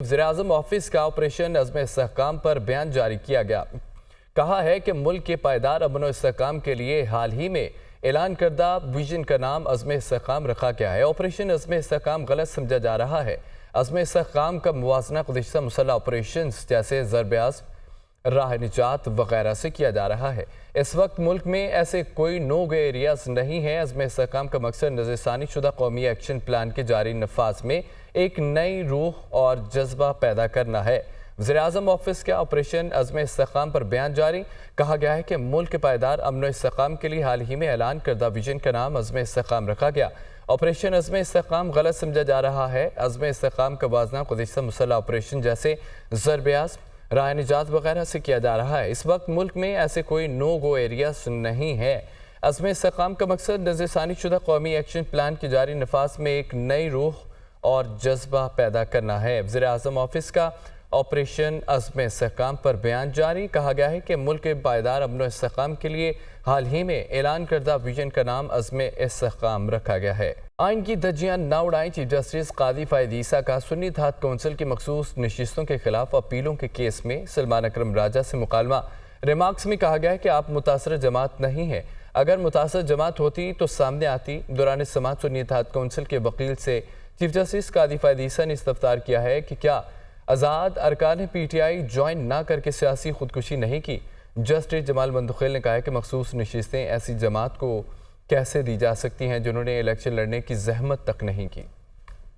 वज़ीर-ए-आज़म ऑफिस का ऑपरेशन अज़्म इस्तेहकाम पर बयान जारी किया गया। कहा है कि मुल्क के पायदार अमन व इस्तेहकाम के लिए हाल ही में ऐलान करदा विजन का नाम अज़्म इस्तेहकाम रखा गया है। ऑपरेशन अज़्म इस्तेहकाम गलत समझा जा रहा है। अज़्म इस्तेहकाम का मुवाज़ना गुज़िश्ता मुसल्लह ऑपरेशन जैसे ज़रब-ए-आज़म, राह निजात वगैरह से किया जा रहा है। इस वक्त मुल्क में ऐसे कोई नो गो एरियाज नहीं है। अज़्म इस्तेहकाम का मकसद नज़रसानी शुदा कौमी एक्शन प्लान के जारी नफाज में एक नई रूह और जज्बा पैदा करना है। वज़ीर-ए-आज़म ऑफिस के ऑपरेशन अज़्म इस्तेहकाम पर बयान जारी। कहा गया है कि मुल्क के पायदार अमन व इस्तेहकाम के लिए हाल ही में ऐलान करदा विजन का नाम अज़्म इस्तेहकाम रखा गया। ऑपरेशन अज़्म इस्तेहकाम गलत समझा जा रहा है। अज़्म इस्तेहकाम का वाजना गुज़िश्ता मुसल्लह ऑपरेशन जैसे ज़रब-ए-आज़म, राह निजात वगैरह से किया जा रहा है। इस वक्त मुल्क में ऐसे कोई नो गो एरियाज नहीं है। अज़्म इस्तेहकाम का मकसद नज़रसानी शुदा कौमी एक्शन प्लान के जारी नफाज में एक नई रूह और जज्बा पैदा करना है। वज़ीर-ए-आज़म ऑफिस का ऑपरेशन अज़्म इस्तेहकाम पर बयान जारी। कहा गया है कि मुल्क के पायदार अमन व इस्तेहकाम के लिए हाल ही में ऐलान करदा विजन का नाम अज़्म इस्तेहकाम रखा गया है। आइन की धज्जियां न उड़ाएं। चीफ जस्टिस कादी फ़ायद ईसा का सुन्नी इत्तेहाद कौंसिल की मखसूस नशिस्तों के खिलाफ अपीलों के केस में सलमान अकरम राजा से मुकालमा। रिमार्क्स में कहा गया है कि आप मुतासर जमात नहीं हैं। अगर मुतासर जमात होती तो सामने आती। दौरान समाअत सुन्नी इत्तेहाद कौंसिल के वकील से चीफ जस्टिस कादी फ़ायद ईसा ने इस्तफ़तार किया है कि क्या आज़ाद अरकान PTI ज्वाइन ना करके सियासी खुदकुशी नहीं की। जस्टिस जमाल मंदुखेल ने कहा है कि मखसूस नशिस्तें ऐसी जमात को कैसे दी जा सकती हैं जिन्होंने इलेक्शन लड़ने की जहमत तक नहीं की।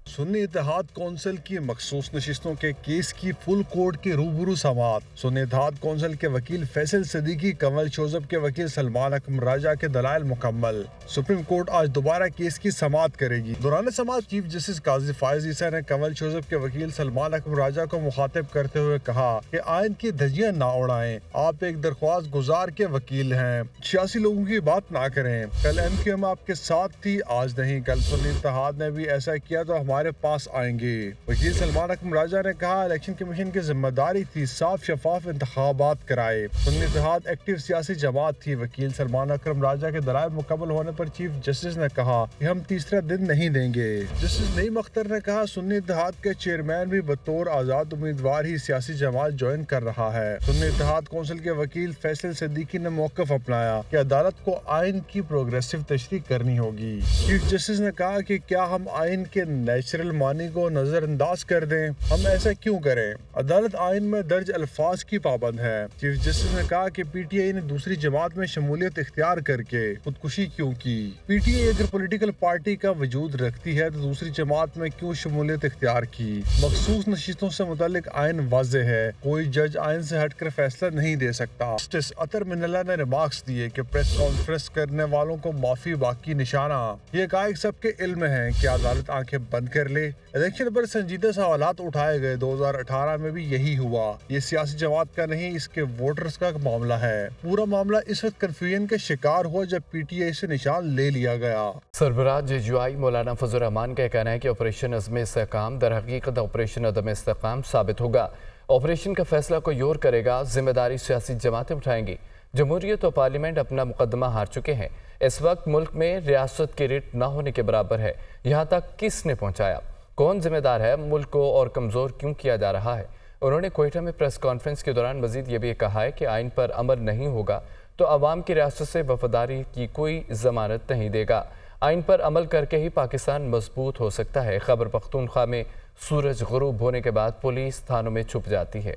सुन्नी इत्तेहाद कौंसिल की मखसूस नशिस्तों के केस की फुल कोर्ट की रूबरू समाअत। सुन्नी इत्तेहाद कौंसिल के वकील फैसल सदीकी, कंवल शोजब के वकील सलमान अकरम राजा के दलाइल मुकम्मल। सुप्रीम कोर्ट आज दोबारा केस की समाअत करेगी। दौरान समाअत चीफ जस्टिस काजी फ़ायद ईसा ने कंवल शोजब के वकील सलमान अकरम राजा को मुखातिब करते हुए कहा कि आइन की धज्जियां ना उड़ाएं। आप एक दरख्वास्त गुजार के वकील हैं, सियासी लोगों की बात ना करें। कल MQM आपके साथ थी, आज नहीं। कल सुन्नी इत्तेहाद ने भी ऐसा किया तो हमारे पास आएंगे। वकील सलमान अकरम राजा ने कहा इलेक्शन कमीशन की जिम्मेदारी थी साफ शफाफ इंतखाबात कराए। सुन्नी इत्तेहाद एक्टिव सियासी जमात थी। वकील सलमान अकरम राजा के दलाइल मुकम्मल होने पर चीफ जस्टिस ने कहा कि हम तीसरा दिन नहीं देंगे। जस्टिस नईम अख्तर ने कहा सुन्नी इत्तेहाद के चेयरमैन भी बतौर आजाद उम्मीदवार ही सियासी जमात ज्वाइन कर रहा है। सुन्नी इत्तेहाद कौंसिल के वकील फैसल सदीकी ने मौक़िफ़ अपनाया कि अदालत को आइन की प्रोग्रेसिव तशरीह करनी होगी। चीफ जस्टिस ने कहा कि क्या हम आइन के नेचुरल मानी को नजरअंदाज कर दें? हम ऐसा क्यों करें? अदालत आइन में दर्ज अल्फाज की पाबंद है। चीफ जस्टिस ने कहा कि PTI ने दूसरी जमात में शमूलियत इख्तियार करके खुदकुशी क्यों की? PTI अगर पॉलिटिकल पार्टी का वजूद रखती है तो दूसरी जमात में क्यों शमूलियत इख्तियार की? मखसूस नशिस्तों से मुतालिक आइन वाज़ेह है, कोई जज आइन से हटकर फैसला नहीं दे सकता। जस्टिस अतर मिनल्ला ने रिमार्क्स दिए कि प्रेस कॉन्फ्रेंस करने वालों को माफी बाकी निशाना। ये हक़ाइक़ सबके इल्म है कि अदालत आंखें बंद कर ले। इलेक्शन पर संजीदा सवालात उठाए गए। 2018 में भी यही हुआ। ये सियासी जमात का नहीं, इसके वोटर्स का मामला है। पूरा मामला इस वक्त कंफ्यूजन के शिकार हुआ जब PTI से निशान ले लिया गया। सरबराह JUI मौलाना फजल रहमान का कहना है कि ऑपरेशन अज़्म इस्तेहकाम दर हकीकत ऑपरेशन अदम इस्तेहकाम साबित होगा। ऑपरेशन का फैसला कोई और करेगा, जिम्मेदारी सियासी जमातें उठाएंगी। जमहूरियत और पार्लियामेंट अपना मुकदमा हार चुके हैं। इस वक्त मुल्क में रियासत की रिट न होने के बराबर है। यहाँ तक किसने पहुँचाया? कौन जिम्मेदार है? मुल्क को और कमज़ोर क्यों किया जा रहा है? उन्होंने कोयटा में प्रेस कॉन्फ्रेंस के दौरान मजीद ये भी कहा है कि आइन पर अमल नहीं होगा तो अवाम की रियासत से वफादारी की कोई ज़मानत नहीं देगा। आइन पर अमल करके ही पाकिस्तान मजबूत हो सकता है। खैबर पख्तूनख्वा में सूरज गुरूब होने के बाद पुलिस थानों में छुप जाती है।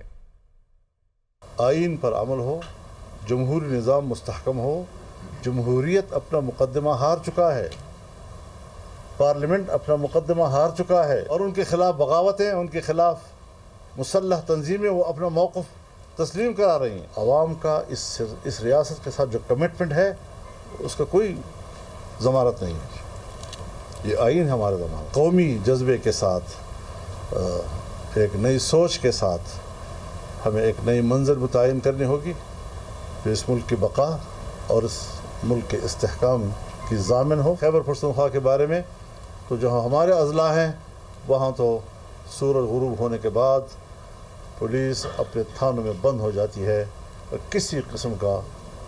आइन पर अमल हो, जमहूरी निज़ाम मुस्तहकम हो। जमहूरियत अपना मुकदमा हार चुका है, पार्लियामेंट अपना मुकदमा हार चुका है और उनके खिलाफ बगावतें, उनके खिलाफ मुसल्लह तंजीमें वो अपना मौक़िफ़ तस्लीम करा रही हैं। आवाम का इस रियासत के साथ जो कमिटमेंट है उसका कोई ज़मानत नहीं है। ये आइन हमारा ज़मानत। कौमी जज्बे के साथ, एक नई सोच के साथ हमें एक नई मंजिल मुतय्यन करनी होगी जो इस मुल्क की बका और इस मुल्क के इस्तेहकाम की ज़ामिन हो। खैबर पख्तूनख्वा के बारे में तो जहाँ हमारे अज़ला हैं वहाँ तो सूरज गुरूब होने के बाद पुलिस अपने थानों में बंद हो जाती है और किसी किस्म का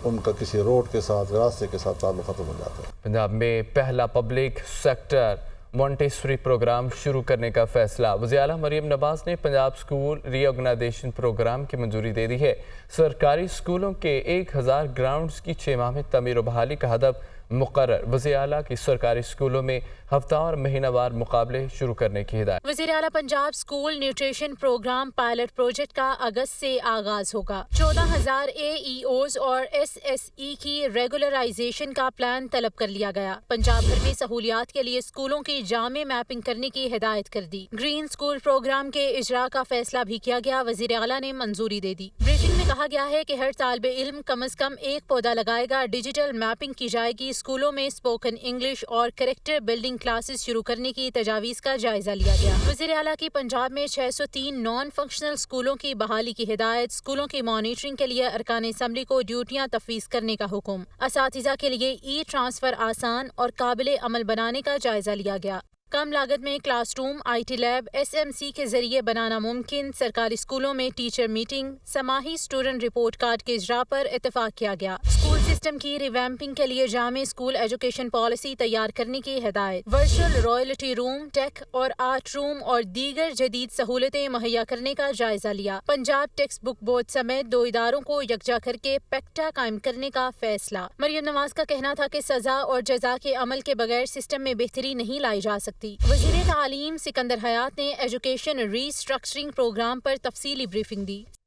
उनका किसी रोड के साथ, रास्ते के साथ ताल्लुक़ ख़त्म हो जाता है। पंजाब में पहला पब्लिक सेक्टर मॉन्टेसरी प्रोग्राम शुरू करने का फैसला। वज़ीर आला मरियम नवाज ने पंजाब स्कूल रीऑर्गेनाइजेशन प्रोग्राम की मंजूरी दे दी है। सरकारी स्कूलों के 1000 ग्राउंड्स की 6 माह में तमीर व बहाली का हदफ मुकर्रर। वज़ीर आला की सरकारी स्कूलों में हफ्ता और महीनावार मुकाबले शुरू करने की हिदायत। वज़ीर आला Punjab school nutrition programme pilot project का अगस्त से आगाज होगा। 14,000 AEOs और SSE की रेगुलराइजेशन का प्लान तलब कर लिया गया। पंजाब भर में सहूलियात के लिए स्कूलों की जामे मैपिंग करने की हिदायत कर दी। ग्रीन स्कूल प्रोग्राम के इजरा का फैसला भी किया गया। वज़ीर आला ने मंजूरी दे दी। ब्रीफिंग में कहा गया है कि हर तालिबे इल्म कम अज कम एक पौधा लगाएगा। डिजिटल मैपिंग की जाएगी। स्कूलों में स्पोकन इंग्लिश और कैरेक्टर बिल्डिंग क्लासेस शुरू करने की तजावीज़ का जायजा लिया गया। वज़ीर आला की पंजाब में 603 नॉन फंक्शनल स्कूलों की बहाली की हिदायत। स्कूलों की मॉनिटरिंग के लिए अरकान असम्बली को ड्यूटियां तफवीज़ करने का हुक्म। असातिज़ा के लिए ई-ट्रांसफ़र आसान और काबिल अमल बनाने का जायजा लिया गया। कम लागत में क्लासरूम, IT लैब SMC के जरिए बनाना मुमकिन। सरकारी स्कूलों में टीचर मीटिंग, समाही स्टूडेंट रिपोर्ट कार्ड के इजरा पर इत्तेफाक किया गया। स्कूल सिस्टम की रिवैम्पिंग के लिए जामे स्कूल एजुकेशन पॉलिसी तैयार करने की हिदायत। वर्चुअल रॉयल्टी रूम, टेक और आर्ट रूम और दीगर जदीद सहूलतें मुहैया करने का जायजा लिया। पंजाब टेक्स्ट बुक बोर्ड समेत 2 इदारों को यकजा करके पैक्टा कायम करने का फैसला। मरियम नवाज का कहना था कि सजा और जजा के अमल के बगैर सिस्टम में बेहतरी नहीं लाई जा सकती। वज़ीर तालीम सिकंदर हयात ने एजुकेशन रीस्ट्रक्चरिंग प्रोग्राम पर तफसीली ब्रीफिंग दी।